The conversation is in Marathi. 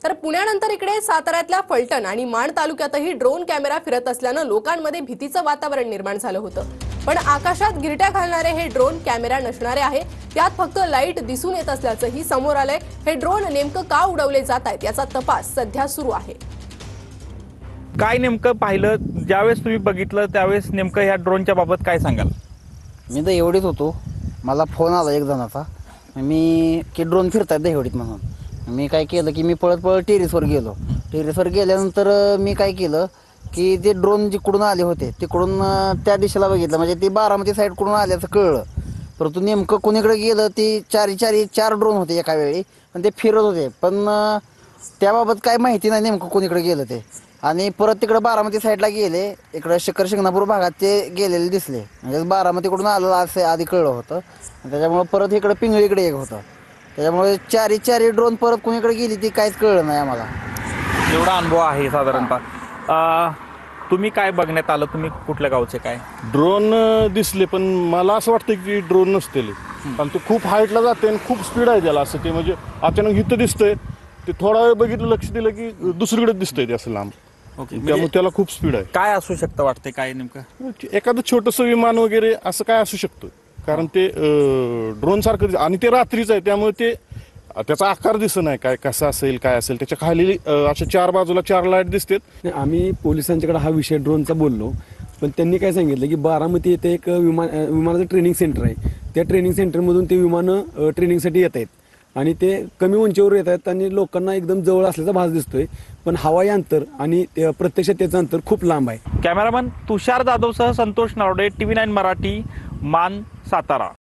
तर पुण्यानंतर इकडे साताऱ्यातल्या फलटण आणि माण तालुक्यातही ड्रोन कॅमेरा फिरत असल्यानं लोकांमध्ये भीतीचं वातावरण निर्माण झालं होतं। पण आकाशात गिरट्या घालणारे हे ड्रोन कॅमेरा नसणारे आहे, त्यात फक्त लाईट दिसून येत असल्याचंही समोर आलंय। हे ड्रोन नेमकं का उडवले जात आहेत याचा तपास सध्या सुरू आहे। काय नेमकं पाहिलं, ज्यावेळेस तुम्ही बघितलं त्यावेळेस नेमकं ह्या ड्रोनच्या बाबत काय सांगाल? मी दहिवडीत होतो, मला फोन आला एक जणाचा मी की ड्रोन फिरतायत दहिवडीत म्हणून। मी काय केलं की मी पळत पळत टेरेसवर गेलो। टेरेसवर गेल्यानंतर मी काय केलं की ते ड्रोन जिकडून आले होते तिकडून त्या दिशेला बघितलं, म्हणजे ते बारामती साईडकडून आल्याचं कळलं। परंतु नेमकं कोणीकडे गेलं ते चार ड्रोन होते एका वेळी, पण ते फिरत होते, पण त्याबाबत काय माहिती नाही नेमकं कोणीकडे गेलं ते। आणि परत तिकडे बारामती साईडला गेले, इकडं शिंगणापूर भागात ते गेलेले दिसले, म्हणजे बारामतीकडून आलं असं आधी कळलं होतं। त्याच्यामुळे परत इकडे पिंगळीकडे एक होतं, त्याच्यामुळे चारी ड्रोन परत कोणीकडे गेली ती काहीच कळलं नाही आम्हाला। एवढा अनुभव आहे साधारणतः। तुम्ही काय बघण्यात आलं? तुम्ही कुठल्या गावचे? काय ड्रोन दिसले, पण मला असं वाटतं की ड्रोन नसतील, कारण ते खूप हाईटला जाते आणि खूप स्पीड आहे त्याला। असं ते म्हणजे अचानक इथं दिसतंय, ते थोडा वेळ बघितलं लक्ष दिलं की दुसरीकडे दिसतंय ते असं लांब। त्यामुळे त्याला खूप स्पीड आहे। काय असू शकतं वाटतंय? काय नेमकं एखादं छोटंसं विमान वगैरे असं काय असू शकतं, कारण ते ड्रोन सारखं आणि ते रात्रीच आहे, त्यामुळे ते त्याचा आकार दिसत नाही काय कसा असेल काय असेल। त्याच्या खाली अशा चार बाजूला चार लाईट दिसतात। आम्ही पोलिसांच्याकडे हा विषय ड्रोनचा बोललो, पण त्यांनी काय सांगितलं की बारामती येथे एक विमानाचं ट्रेनिंग सेंटर आहे, त्या ट्रेनिंग सेंटरमधून ते विमानं ट्रेनिंगसाठी येत आहेत आणि ते कमी उंचीवर येत आहेत आणि लोकांना एकदम जवळ असल्याचा भास दिसतोय, पण हवाई अंतर आणि प्रत्यक्षात त्याचं अंतर खूप लांब आहे। कॅमेरामन तुषार जाधवसह संतोष नारोडे, TV9 मराठी, मान, सातारा।